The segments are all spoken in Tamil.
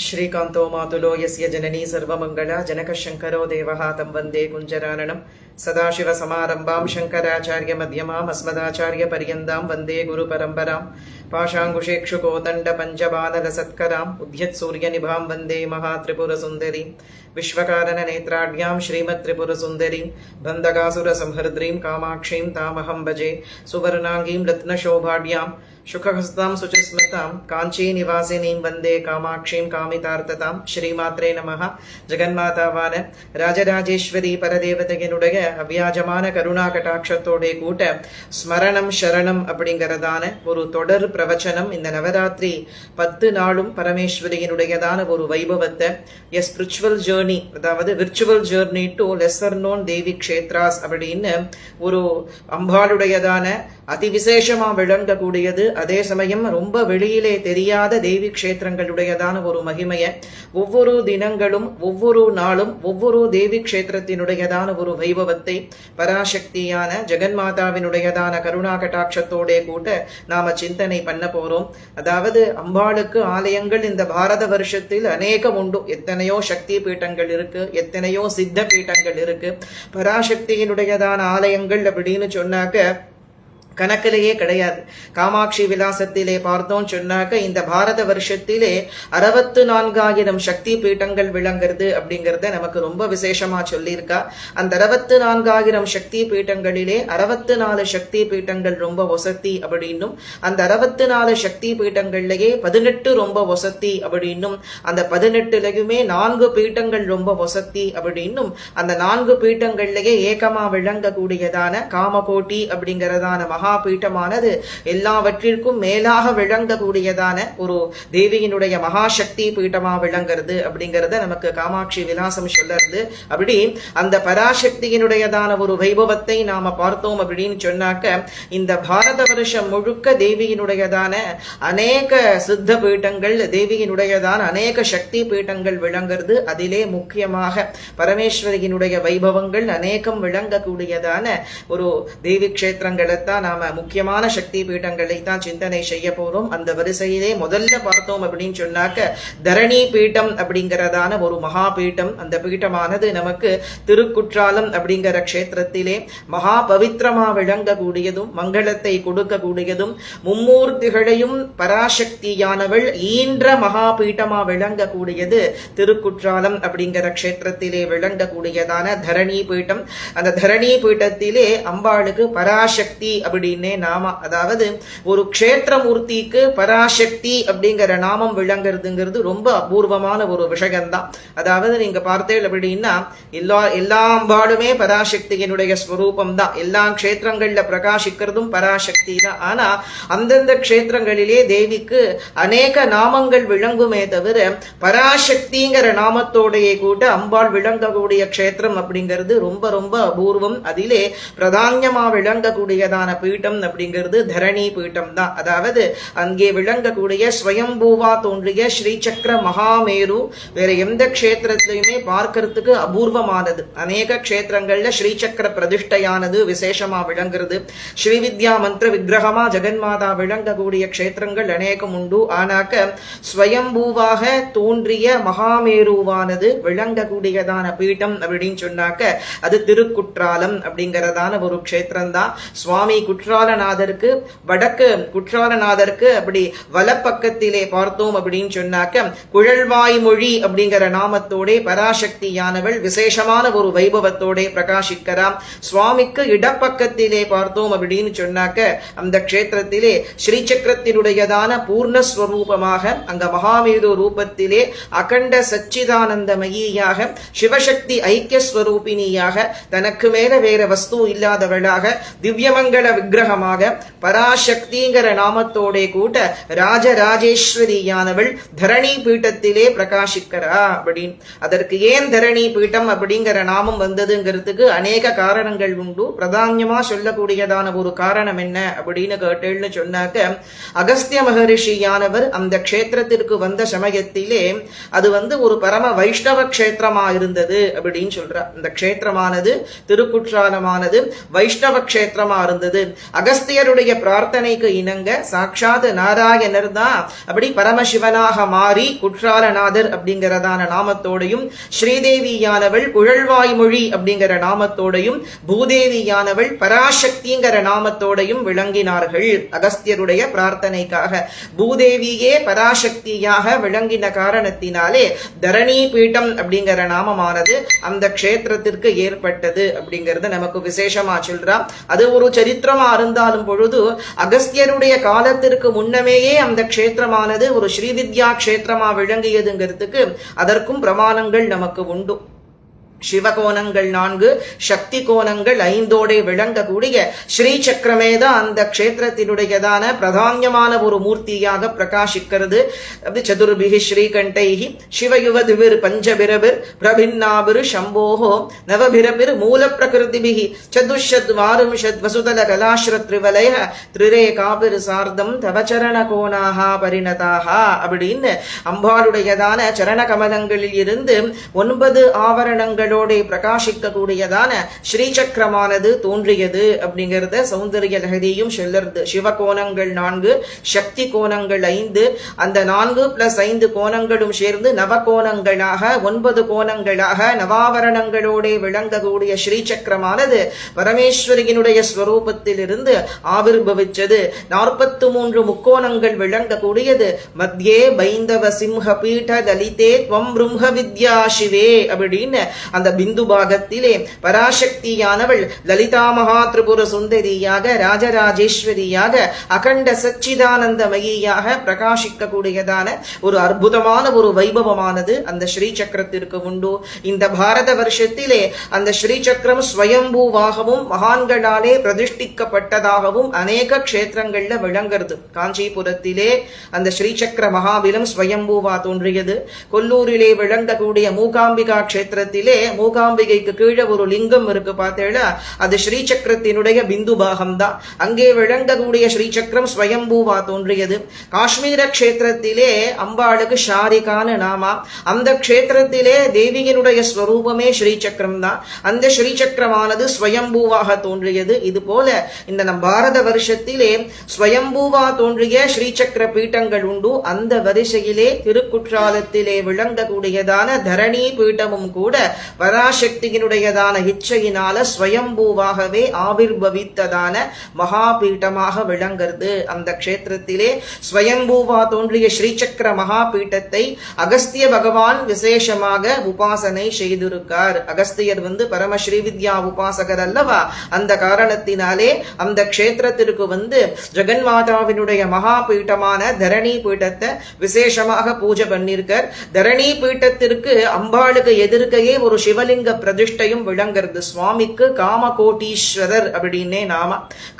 श्रीकान्तो मातुलो यस्य जननी सर्वमङ्गला जनकशङ्करो देवः तं वन्दे कुञ्जराननं सदाशिवसमारम्भां शङ्कराचार्यमध्यमाम् अस्मदाचार्यपर्यन्तां वन्दे गुरुपरम्परां पाशाङ्कुशेक्षुकोदण्डपञ्चबाणरसत्कराम् उद्यत्सूर्यनिभां वन्दे महात्रिपुरसुन्दरीं विश्वकारणनेत्राढ्यां श्रीमत्त्रिपुरसुन्दरीं बन्धकासुरसंहर्द्रीं कामाक्षीं तामहं भजे सुवर्णाङ्गीं रत्नशोभाढ्यां शुकहस्तां शुचिस्मृतां काञ्चीनिवासिनीं वन्दे कामाक्षीं कामितार्थतां श्रीमात्रे நமஹ. ஜெகன்மாதாவான ராஜராஜேஸ்வரி பரதேவதையினுடைய அவ்வியாஜமான கருணா கட்டாட்சத்தோட கூட்ட ஸ்மரணம் சரணம் அப்படிங்கிறதான ஒரு தொடர் பிரவச்சனம். இந்த நவராத்திரி 10 நாளும் பரமேஸ்வரியினுடையதான ஒரு வைபவத்தை எ ஸ்பிரிச்சுவல் ஜேர்னி, அதாவது virtual journey to lesser known Devi kshetras அப்படின்னு ஒரு அம்பாளுடையதான அதிவிசேஷமா விளங்கக்கூடியது, அதே சமயம் ரொம்ப வெளியிலே தெரியாத தேவி க்ஷேத்திரங்களுடையதான ஒரு மகிமையை ஒவ்வொரு தினங்களும் ஒவ்வொரு நாளும் ஒவ்வொரு தேவி க்ஷேத்திரத்தினுடையதான ஒரு வைபவத்தை பராசக்தியான ஜெகன்மாதாவினுடையதான கருணா கட்டாட்சத்தோட கூட்ட நாம சிந்தனை பண்ண போறோம். அதாவது அம்பாளுக்கு ஆலயங்கள் இந்த பாரத வருஷத்தில் அநேகம் உண்டு. எத்தனையோ சக்தி பீட்டங்கள் இருக்கு, எத்தனையோ சித்த பீட்டங்கள் இருக்கு. பராசக்தியினுடையதான ஆலயங்கள் அப்படின்னு சொன்னாக்க கணக்கிலேயே கிடையாது. காமாட்சி விலாசத்திலே பார்த்தோம் சொன்னாக்க இந்த பாரத வருஷத்திலே 64,000 சக்தி பீட்டங்கள் விளங்குறது அப்படிங்கறத நமக்கு ரொம்ப விசேஷமா சொல்லியிருக்கா. அந்த 64,000 சக்தி பீட்டங்களிலே 64 சக்தி பீட்டங்கள் ரொம்ப வசதி அப்படின்னும், அந்த 64 சக்தி பீட்டங்கள்லயே 18 ரொம்ப வசதி அப்படின்னும், அந்த 18லயுமே 4 பீட்டங்கள் ரொம்ப வசதி அப்படின்னும், அந்த 4 பீட்டங்கள்லயே ஏகமா விளங்கக்கூடியதான காமகோட்டி அப்படிங்கறதான மகா பீட்டமானது எல்லாவற்றிற்கும் மேலாக விளங்கக்கூடியதான ஒரு தேவியினுடைய மகாசக்தி பீட்டமா விளங்குறது அப்படிங்கறத நமக்கு காமாட்சி விலாசம் சொல்லுறது. அப்படி அந்த பராசக்தியினுடையதான ஒரு வைபவத்தை நாம பார்த்தோம் அப்படின்னு சொன்னாக்க இந்த பாரத வருஷம் முழுக்க தேவியினுடையதான அநேக சித்த பீட்டங்கள், தேவியினுடையதான அநேக சக்தி பீட்டங்கள் விளங்குறது. அதிலே முக்கியமாக பரமேஸ்வரியினுடைய வைபவங்கள் அநேகம் விளங்கக்கூடியதான ஒரு தேவி க்ஷேத்திரங்களைத்தான் நாம முக்கியமான சக்தி பீட்டங்களை தான் சிந்தனை செய்ய போறோம். அந்த வரிசையிலே முதல்ல பார்த்தோம் அப்படின்னு சொன்னாக்க தரணி பீட்டம் அப்படிங்கிறதான ஒரு மகா பீட்டம். அந்த பீட்டமானது நமக்கு திருக்குற்றாலம் அப்படிங்கிற க்ஷேத்திரத்திலே மகா பவித்திரமா விளங்கக்கூடியதும் மங்களத்தை கொடுக்கக்கூடியதும் மும்மூர்த்திகளையும் பராசக்தியானவள் ஈன்ற மகா பீட்டமா விளங்கக்கூடியது திருக்குற்றாலம் அப்படிங்கிற க்ஷேத்திரத்திலே விளங்கக்கூடியதான தரணி பீட்டம். அந்த தரணி பீட்டத்திலே அம்பாளுக்கு பராசக்தி அப்படின்னே நாம, அதாவது ஒரு க்ஷேத்திரமூர்த்திக்கு பராசக்தி அப்படிங்கிற நாமம் விளங்குறதுங்கிறது ரொம்ப அபூர்வமான ஒரு விஷயம்தான். அதாவது நீங்க பார்த்தேன் அப்படின்னா எல்லா அம்பாளுமே பராசக்தியினுடைய ஸ்வரூபம் தான். எல்லா க்ஷேத்திரங்கள்ல பிரகாசிக்கிறதும் பராசக்தி தான். ஆனா அந்தந்த க்ஷேத்திரங்களிலே தேவிக்கு அநேக நாமங்கள் விளங்குமே தவிர பராசக்திங்கிற நாமத்தோடைய கூட அம்பாள் விளங்கக்கூடிய க்ஷேத்திரம் அப்படிங்கிறது ரொம்ப ரொம்ப அபூர்வம். அதிலே பிரதான்யமா விளங்கக்கூடியதான பீட்டம் அப்படிங்கிறது தரணி பீட்டம் தான். அதாவது அங்கே விளங்கக்கூடிய ஸ்வயம்பூவா தோன்றிய ஸ்ரீசக்கர மகாமேரு வேற எந்த க்ஷேத்திரத்திலையுமே பார்க்கறதுக்கு அபூர்வமானது. அநேக க்ஷேத்திரங்கள்ல ஸ்ரீசக்கர பிரதிஷ்டையானது விசேஷமா விளங்குறது. ஸ்ரீவித்யா மந்திர விக்கிரகமா ஜெகன்மாதா விளங்கக்கூடிய க்ஷேத்திரங்கள் அநேகம் உண்டு. ஆனாக்க ஸ்வயம்பூவாக தோன்றிய மகாமேருவானது விளங்கக்கூடியதான பீட்டம் அப்படின்னு சொன்னாக்க அது திருக்குற்றாலம் அப்படிங்கறதான ஒரு க்ஷேத்திரம் தான். சுவாமி குற்றாலநாதருக்கு வடக்கு குற்றாலநாதருக்கு அப்படி வலப்பக்கத்திலே பார்த்தோம் அப்படின்னு சொன்னாக்க குழல்வாய் மொழி அப்படிங்கிற நாமத்தோட பராசக்தியானவள் விசேஷமான ஒரு வைபவத்தோட பிரகாசிக்கிறாம். சுவாமிக்கு இடப்பக்கத்திலே பார்த்தோம் அப்படின்னு சொன்னாக்க அந்த க்ஷேத்திரத்திலே ஸ்ரீசக்கரத்தினுடையதான பூர்ணஸ்வரூபமாக அங்க மகாமேரு ரூபத்திலே அகண்ட சச்சிதானந்தமயியாக சிவசக்தி ஐக்கியஸ்வரூபிணியாக தனக்கு மேல வேற வஸ்து இல்லாதவளாக திவ்யமங்கள விக்கிரகமாக பராசக்திங்கிற நாமத்தோட கூட்ட ராஜராஜேஸ்வரியானவள் தரணி பீட்டத்திலே பிரகாசிக்கிறா அப்படின்னு. அதற்கு ஏன் தரணி பீட்டம் அப்படிங்கிற நாமம் வந்ததுங்கிறதுக்கு அநேக காரணங்கள் உண்டு. பிரதான்யமா சொல்லக்கூடியதான ஒரு காரணம் என்ன அப்படின்னு கேட்டேன்னு சொன்னாக்க அகஸ்திய மகரிஷியானவர் அந்த க்ஷேத்திரத்திற்கு வந்த சமயத்திலே அது ஒரு பரம வைஷ்ணவ க்ஷேத்திரமா இருந்தது அப்படின்னு சொல்றார். இந்த க்ஷேத்திரமானது திருக்குற்றாலமானது வைஷ்ணவ க்ஷேத்திரமா இருந்தது. அகஸ்தியருடைய பிரார்த்தனைக்கு இணங்க சாட்சாத் நாராயணர் தான் அப்படி பரமசிவனாக மாறி குற்றாலநாதர் அப்படிங்கிறதான நாமத்தோடையும், ஸ்ரீதேவியானவள் குழல்வாய்மொழி அப்படிங்கிற நாமத்தோடையும், பூதேவியானவள் பராசக்திங்கிற நாமத்தோடையும் விளங்கினார்கள் அகஸ்தியருடைய பிரார்த்தனைக்காக. பூதேவியே பராசக்தியாக விளங்கின காரணத்தினாலே தரணி பீட்டம் அப்படிங்கிற நாமமானது அந்த க்ஷேத்திரத்திற்கு ஏற்பட்டது அப்படிங்கிறது நமக்கு விசேஷமா சொல்றா. அது ஒரு சரித்திரமா இருந்தாலும் பொழுது அகஸ்தியருடைய காலத்திற்கு முன்னமேயே அந்த க்ஷேத்திரமானது ஒரு ஸ்ரீவித்யா க்ஷேத்திரமா விளங்கியதுங்கிறதுக்கு அதற்கும் பிரமாணங்கள் நமக்கு உண்டு. சிவகோணங்கள் 4, சக்தி கோணங்கள் 5 விளங்கக்கூடிய ஸ்ரீ சக்கரமேதான் அந்த க்ஷேத்திரத்தினுடையதான பிரதான்யமான ஒரு மூர்த்தியாக பிரகாசிக்கிறது. அப்படி சதுர்பிகி ஸ்ரீகண்டைஹி சிவயுவதிபிர் பஞ்சபிரபிர் பிரபின்னாபிர் சம்போஹோ நவபிரபிர் மூல பிரகிருதிபிகி சதுஷத் வாரும்ஷத் வசுதல கலாஸ்ரத்ரிவலய திரிரேகாபிர் சார்தம் தவச்சரண கோணாக பரிணதாக அப்படின்னு அம்பாளுடையதான சரண கமலங்களில் இருந்து 9 ஆவரணங்கள் பிரகாசிக்கக்கூடியதான ஸ்ரீசக்கரமானது தோன்றியது அப்படிங்கிறத சௌந்தரிய லஹரியும் சொல்லுறது. சிவகோணங்கள் 4, சக்தி கோணங்கள் 5, அந்த 4+5 கோணங்களும் சேர்ந்து நவகோணங்களாக 9 கோணங்களாக நவாவரணங்களோட விளங்கக்கூடிய ஸ்ரீசக்கரமானது பரமேஸ்வரியினுடைய ஸ்வரூபத்தில் இருந்து ஆவிர்பவிச்சது. 43 முக்கோணங்கள் விளங்கக்கூடியது. மத்தியே பைந்தவ சிம்ஹ பீட லலிதே துவம் பிரம்ம வித்யா சிவே அப்படின்னு அந்த பிந்து பாகத்திலே பராசக்தியானவள் லலிதா மகா திரிபுர சுந்தரியாக ராஜராஜேஸ்வரியாக அகண்ட சச்சிதானந்தமயியாக பிரகாசிக்கக்கூடியதான ஒரு அற்புதமான ஒரு வைபவமானது அந்த ஸ்ரீ சக்கரத்திற்கு உண்டு. இந்த பாரத வருஷத்திலே அந்த ஸ்ரீ சக்கரம் ஸ்வயம்பூவாகவும் மகான்களாலே பிரதிஷ்டிக்கப்பட்டதாகவும் அநேக க்ஷேத்திரங்கள்ல விளங்குறது. காஞ்சிபுரத்திலே அந்த ஸ்ரீ சக்கர மகாபீரம் ஸ்வயம்பூவா தோன்றியது. கொல்லூரிலே விளங்கக்கூடிய மூகாம்பிகா க்ஷேத்திரத்திலே மூகாம்பிகைக்கு கீழே ஒரு லிங்கம் இருக்கு பார்த்தேடா, அது ஸ்ரீசக்கரத்தினுடைய பிந்து பாகம் தான். அங்கே விளங்கக்கூடிய ஸ்ரீசக்கரம் ஸ்வயம்பூவா தோன்றியது. காஷ்மீர க்ஷேத்திரத்திலே அம்பாளுக்கு ஷாரிகான்னு நாமா. அந்த க்ஷேத்திரத்திலே தேவியினுடைய ஸ்வரூபமே ஸ்ரீசக்கரம் தான். அந்த ஸ்ரீசக்கரமானது ஸ்வயம்பூவாக தோன்றியது. இது போல இந்த நம் பாரத வருஷத்திலே ஸ்வயம்பூவா தோன்றிய ஸ்ரீசக்கர பீட்டங்கள் உண்டு. அந்த வரிசையிலே திருக்குற்றாலத்திலே விளங்கக்கூடியதான தரணி பீட்டமும் கூட பராசக்தியினுடையதான இச்சையினால ஸ்வயம்பூவாகவே ஆவிர்பவித்ததான மகாபீட்டமாக விளங்குறது. அந்த க்ஷேத்திரத்திலே ஸ்வயம்பூவா தோன்றிய ஸ்ரீசக்கர மகாபீட்டத்தை அகஸ்திய பகவான் விசேஷமாக உபாசனை செய்திருக்கார். அகஸ்தியர் பரம ஸ்ரீவித்யா உபாசகர் அல்லவா. அந்த காரணத்தினாலே அந்த க்ஷேத்திரத்திற்கு ஜெகன்மாதாவினுடைய மகாபீட்டமான தரணி பீட்டத்தை விசேஷமாக பூஜை பண்ணிருக்கார். தரணி பீட்டத்திற்கு அம்பாளுக்கு எதிர்க்கையே ஒரு சிவலிங்க பிரதிஷ்டையும் விளங்குறது. சுவாமிக்கு காமகோட்டீஸ்வரர் அப்படின்னே நாம.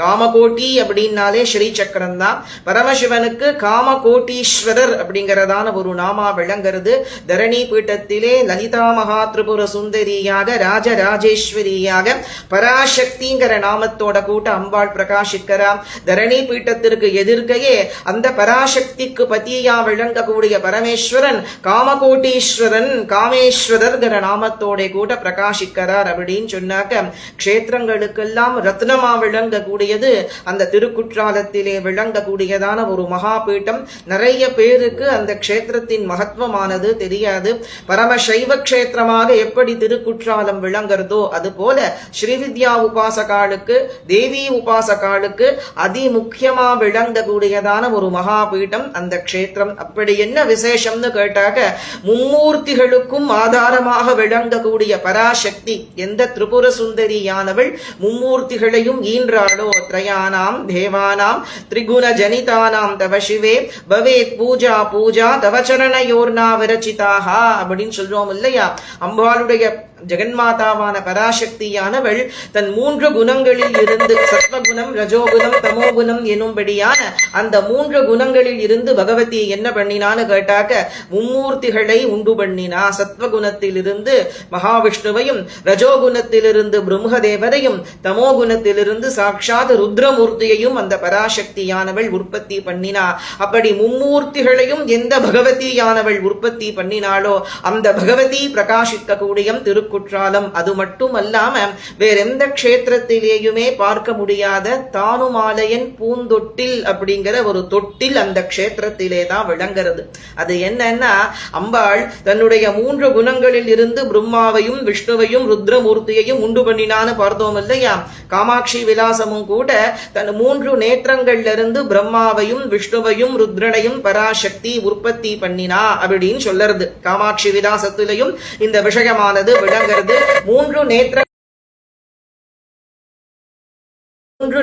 காமகோட்டி அப்படின்னாலே ஸ்ரீ சக்கரம் தான். பரமசிவனுக்கு காமகோட்டீஸ்வரர் அப்படிங்கிறதான ஒரு நாமா விளங்குறது. தரணி பீட்டத்திலே லலிதா மகா திரிபுர சுந்தரியாக ராஜராஜேஸ்வரியாக பராசக்திங்கிற நாமத்தோட கூட்ட அம்பாள் பிரகாசிக்கிறார். தரணி பீட்டத்திற்கு எதிர்க்கையே அந்த பராசக்திக்கு பத்தியா விளங்கக்கூடிய பரமேஸ்வரன் காமகோட்டீஸ்வரன் காமேஸ்வரர்கிற நாமத்தோட கூட பிரகாசிக்கிறார் அப்படின்னு சொன்னாக்க க்ஷேத்திரங்களுக்கெல்லாம் ரத்னமா விளங்கக்கூடியது அந்த திருக்குற்றாலத்திலே விளங்கக்கூடியதான ஒரு மகாபீட்டம். நிறைய பேருக்கு அந்த க்ஷேத்திரத்தின் மகத்துவமானது தெரியாது. பரம சைவ க்ஷேத்திரமாக எப்படி திருக்குற்றாலம் விளங்குறதோ அது போல ஸ்ரீவித்யா உபாசகாளுக்கு தேவி உபாசகாளுக்கு அதி முக்கியமா விளங்கக்கூடியதான ஒரு மகாபீட்டம் அந்த க்ஷேத்திரம். அப்படி என்ன விசேஷம்னு கேட்டாக்க மும்மூர்த்திகளுக்கும் ஆதாரமாக விளங்கக்கூடிய பராசக்தி எந்த திரிபுர சுந்தரியானவள் மும்மூர்த்திகளையும் ஈன்றாளோ த்ரயானாம் தேவானாம் திரிகுண ஜனிதானாம் தவ சிவே பவேத் பூஜா பூஜா தவச்சரணயோர்னா விரச்சிதாக அப்படின்னு சொல்றோம் இல்லையா. அம்பாளுடைய ஜெகன்மாதாவான பராசக்தியானவள் தன் 3 குணங்களில் இருந்து சத்வகுணம் ரஜோகுணம் தமோகுணம் எனும்படியான அந்த 3 குணங்களில் இருந்து பகவதி என்ன பண்ணினான்னு கேட்டாக்க மும்மூர்த்திகளை உண்டு பண்ணினா. சத்வகுணத்திலிருந்து மகாவிஷ்ணுவையும் ரஜோகுணத்திலிருந்து பிரம்மதேவரையும் தமோகுணத்திலிருந்து சாட்சாத் ருத்ரமூர்த்தியையும் அந்த பராசக்தியானவள் உற்பத்தி பண்ணினா. அப்படி மும்மூர்த்திகளையும் எந்த பகவதியானவள் உற்பத்தி பண்ணினாளோ அந்த பகவதி பிரகாசிக்க கூடிய திரு திருக்குற்றாலம். அது மட்டும் அல்லாம வேற எந்த க்ஷேத்திரத்திலேயுமே பார்க்க முடியாத தானுமாலையன் பூந்தொட்டில் அப்படிங்கிற ஒரு தொட்டில் அந்த க்ஷேத்திரத்திலே தான் விளங்குறது. அது என்னன்னா, அம்பாள் தன்னுடைய 3 குணங்களில் இருந்து பிரம்மாவையும் விஷ்ணுவையும் ருத்ரமூர்த்தியையும் உண்டு பண்ணினான்னு பார்த்தோம் இல்லையா? காமாட்சி விலாசமும் கூட தன் 3 நேத்திரங்கள்ல இருந்து பிரம்மாவையும் விஷ்ணுவையும் ருத்ரனையும் பராசக்தி உற்பத்தி பண்ணினா அப்படின்னு சொல்லுறது. காமாட்சி விலாசத்திலையும் இந்த விஷயமானது விளங்குறது. 3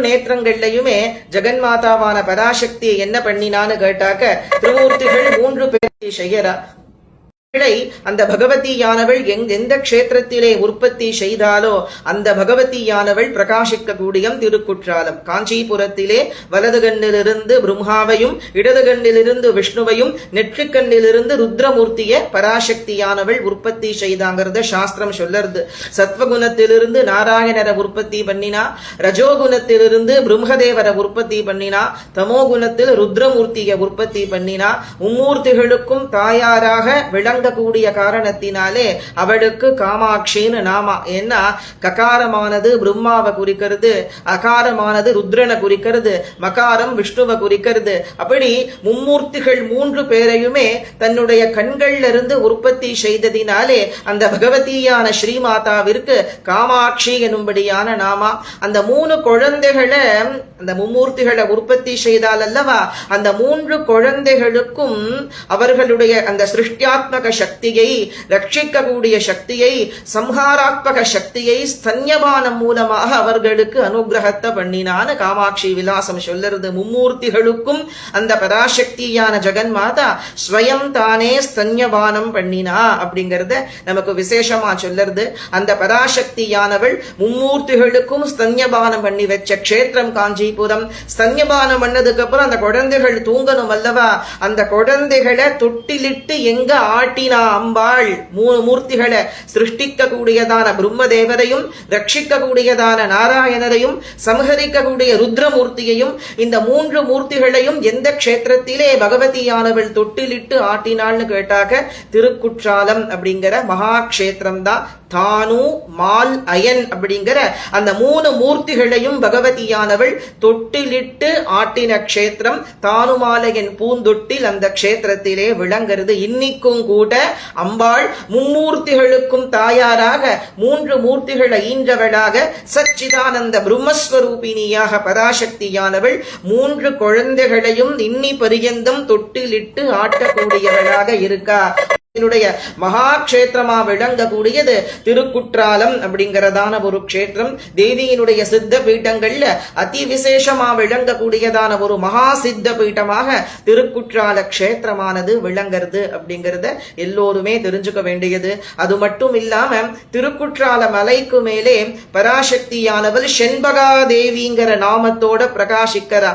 நேத்திரங்கள்லயுமே ஜெகன்மாதாவான பராசக்தி என்ன பண்ணினான்னு கேட்டாக்க, திரிமூர்த்திகள் 3 பேரை செய்யறா. அந்த பகவதியானவள் எந்த க்ஷேத்திரத்திலே உற்பத்தி செய்தாலோ அந்த பகவதியானவள் பிரகாசிக்க கூடிய திருக்குற்றாலம். காஞ்சிபுரத்திலே வலது கண்ணிலிருந்து பிரம்மாவையும் இடது கண்ணிலிருந்து விஷ்ணுவையும் நெற்றிக்கண்ணிலிருந்து ருத்ரமூர்த்திய பராசக்தியானவள் உற்பத்தி செய்தாங்கிறத சாஸ்திரம் சொல்லுறது. சத்வகுணத்திலிருந்து நாராயணரை உற்பத்தி பண்ணினா, ரஜோகுணத்திலிருந்து பிரம்மதேவரை உற்பத்தி பண்ணினா, தமோ குணத்தில் ருத்ரமூர்த்தியை உற்பத்தி பண்ணினா. மும்மூர்த்திகளுக்கும் தாயாராக விளங்க கூடிய காரணத்தினாலே அவளுக்கு காமாட்சின்னு நாமா. ஏன்னா ககாரமானது பிரம்மாவை குறிக்கிறது, அகாரமானது ருத்ரனை குறிக்கிறது, மகாரம் விஷ்ணுவை குறிக்கிறது. அப்படி மும்மூர்த்திகள் 3 பேரையுமே தன்னுடைய கண்கள்ல இருந்து உற்பத்தி செய்ததினாலே அந்த பகவதியான ஸ்ரீமாதாவிற்கு காமாட்சி எனும்படியான நாமா. அந்த 3 குழந்தைகளை, அந்த மும்மூர்த்திகளை உற்பத்தி செய்தால் அல்லவா, அந்த 3 குழந்தைகளுக்கும் அவர்களுடைய அந்த சிருஷ்டியாத்மக சக்தியை, ரட்சிக்கக்கூடிய சக்தியை, சம்ஹாராத்மக சக்தியை ஸ்தன்யபானம் மூலமாக அவர்களுக்கு அனுகிரகத்தை பண்ணினான்னு காமாட்சி விலாசம் சொல்லுறது. மும்மூர்த்திகளுக்கும் அந்த பராசக்தியான ஜெகன்மாதா ஸ்வயம் தானே ஸ்தன்யபானம் பண்ணினா அப்படிங்கறத நமக்கு விசேஷமா சொல்லுறது. அந்த பராசக்தியானவள் மும்மூர்த்திகளுக்கும் ஸ்தன்யபானம் பண்ணி வச்ச க்ஷேத்திரம் காஞ்சிபுரம். ஸ்தன்யபானம் பண்ணதுக்கு அப்புறம் அந்த குழந்தைகள் தூங்கணும் அல்லவா, அந்த குழந்தைகளை தொட்டிலிட்டு எங்க ஆட்டினா அம்பாள் மூர்த்திகளை சிருஷ்டிக்க கூடியதான பிரம்மதேவரையும், ரட்சிக்க கூடியதான நாராயணரையும், சம்ஹரிக்கக்கூடிய ருத்ரமூர்த்தியையும், இந்த 3 மூர்த்திகளையும் எந்த க்ஷேத்திரத்திலே பகவதியானவள் தொட்டிலிட்டு ஆட்டினாள்னு கேட்டாக்க திருக்குற்றாலம் அப்படிங்கிற மகா க்ஷேத்திரம் தான். தானு மால் அயன் அப்படிங்கிற அந்த 3 மூர்த்திகளையும் பகவதியானவள் தொட்டிலிட்டு ஆட்டின க்ஷேத்திரம் தானுமாலையன் பூந்தொட்டில் அந்த க்ஷேத்திரத்திலே விளங்குறது. இன்னைக்கும் கூட அம்பாள் மும்மூர்த்திகளுக்கும் தாயாராக 3 மூர்த்திகளை ஈன்றவளாக சச்சிதானந்த பிரம்மஸ்வரூபிணியாக பராசக்தியானவள் 3 குழந்தைகளையும் இன்னி பரியந்தம் தொட்டிலிட்டு ஆட்டக்கூடியவளாக இருக்கா. மகா கஷேத்திரமா விளங்கக்கூடியது திருக்குற்றாலம் அப்படிங்கறதான ஒரு க்ஷேத்திரம். தேவியினுடைய சித்த பீட்டங்கள்ல அதி விசேஷமா விளங்கக்கூடியதான ஒரு மகா சித்த பீட்டமாக திருக்குற்றால க்ஷேத்திரமானது விளங்குறது அப்படிங்கறத எல்லோருமே தெரிஞ்சுக்க வேண்டியது. அது மட்டும் இல்லாம திருக்குற்றால மலைக்கு மேலே பராசக்தியானவள் செண்பகா தேவிங்கிற நாமத்தோட பிரகாசிக்கிறா.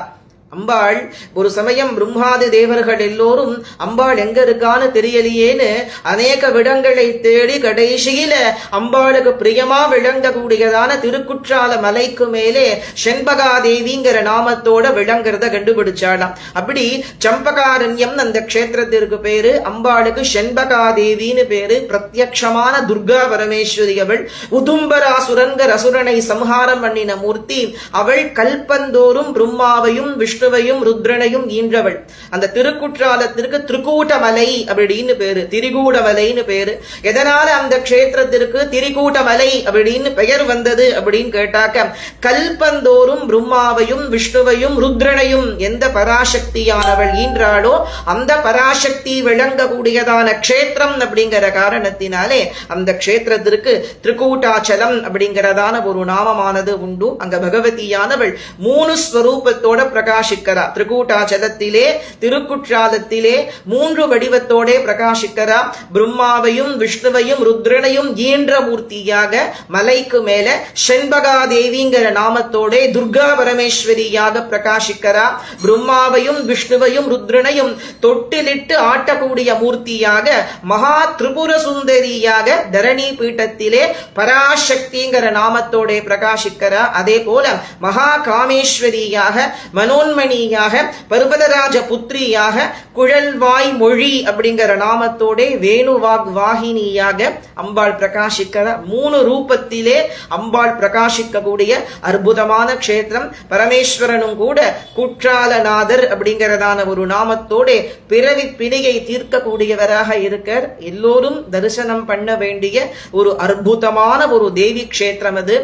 அம்பாள் ஒரு சமயம் பிரம்மாதி தேவர்கள் எல்லோரும் அம்பாள் எங்க இருக்கான்னு தெரியலையேன்னு அநேக விடங்களை தேடி கடைசியில அம்பாளுக்கு பிரியமா விளங்கக்கூடியதான திருக்குற்றால மலைக்கு மேலே செண்பகா தேவிங்கிற நாமத்தோட விளங்குறத கண்டுபிடிச்சாலாம். அப்படி சம்பகாரண்யம் அந்த க்ஷேத்திரத்திற்கு பேரு, அம்பாளுக்கு செண்பகா தேவின்னு பேரு. பிரத்யக்ஷமான துர்கா பரமேஸ்வரி அவள். உதும்பராசுரன்கிற அசுரனை சம்ஹாரம் பண்ணின மூர்த்தி அவள். கல்பந்தோறும் பிரம்மாவையும் விஷ்ணுவையும் ருத்ரனையும் ஈன்றவள். அந்த திருக்குற்றாலத்திற்கு திரிகூட்டமலை அப்படின்னு பேரு, திரிகூடமலைன்னு பேரு. எதனால அந்த க்ஷேத்திரத்திற்கு திரிகூட்டமலை அப்படின்னு பெயர் வந்தது அப்படின்னு கேட்டாக்க, கல்பந்தோறும் பிரம்மாவையும் விஷ்ணுவையும் ருத்ரனையும் எந்த பராசக்தியானவள் ஈன்றாளோ அந்த பராசக்தி விளங்கக்கூடியதான க்ஷேத்திரம் அப்படிங்கிற காரணத்தினாலே அந்த க்ஷேத்திரத்திற்கு திரிகூட்டாச்சலம் அப்படிங்கிறதான ஒரு நாமமானது உண்டு. அங்க பகவதியானவள் 3 ஸ்வரூபத்தோட பிரகாசிக்கிறா. திரிகூட்டாச்சலத்திலே திருக்குற்றாலத்திலே 3 வடிவத்தோட பிரகாசிக்கிறா. பிரம்மாவையும் விஷ்ணுவையும் ருத்ரனையும் ஈன்ற மூர்த்தியாக மலைக்கு மேல செண்பகா தேவிங்கிற நாமத்தோட துர்கா பரமேஸ்வரியாக பிரகாசிக்கிறா. பிரம்மாவையும் விஷ்ணுவையும் ருத்ரனையும் தொட்டிலிட்டு ஆட்டக்கூடிய மூர்த்தியாக மகா திரிபுர சுந்தரியாக தரணி பீட்டத்திலே பராசக்திங்கிற நாமத்தோட பிரகாசிக்கிறா. அதே போல மகா காமேஸ்வரியாக மனோன்ம சிரோமணியாக பர்வதராஜ புத்திரியாக குழல்வாய் மொழி அப்படிங்கிற நாமத்தோட வேணுவாக் வாகினியாக அம்பாள் பிரகாசிக்கிற 3 ரூபத்திலே அம்பாள் பிரகாசிக்க கூடிய அற்புதமான க்ஷேத்திரம். பரமேஸ்வரனும் கூட குற்றாலநாதர் அப்படிங்கிறதான ஒரு நாமத்தோட பிறவி பிணியை தீர்க்கக்கூடியவராக இருக்கார். எல்லோரும் தரிசனம் பண்ண வேண்டிய ஒரு அற்புதமான ஒரு தேவி க்ஷேத்திரம் அது.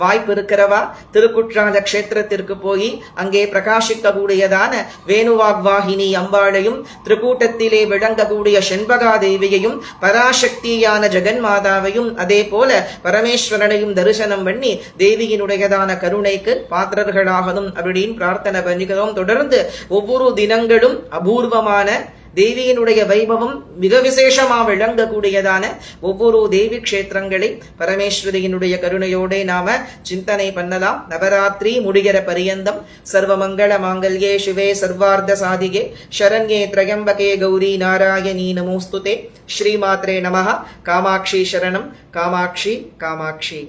வாய்ப்பு இருக்கிறவா திருக்குற்றால க்ஷேத்திரத்திற்கு போய் அங்கே பிரகாசிக்க கூடியதான வேணுவாக்வாகினி அம்பாளையும் திரிகூட்டத்திலே விளங்கக்கூடிய செண்பகா தேவியையும் பராசக்தியான ஜெகன்மாதாவையும் அதே போல பரமேஸ்வரனையும் தரிசனம் பண்ணி தேவியினுடையதான கருணைக்கு பாத்திரர்களாகணும் அப்படின்னு பிரார்த்தனை பண்ணிக்கிறோம். தொடர்ந்து ஒவ்வொரு தினங்களும் அபூர்வமான தேவியினுடைய வைபவம் மிக விசேஷமா விளங்கக்கூடியதான ஒவ்வொரு தேவி க்ஷேத்திரங்களை பரமேஸ்வரியினுடைய கருணையோட நாம சிந்தனை பண்ணலாம். நவராத்திரி முடிகிற பரியந்தம் சர்வமங்கள மாங்கல்யே சிவே சர்வார்த்த சாதிகே சரண்யே த்ரயம்பகே கௌரி நாராயணி நமோஸ்துதே. ஸ்ரீமாத்ரே நமஹ. காமாட்சி சரணம். காமாட்சி காமாட்சி.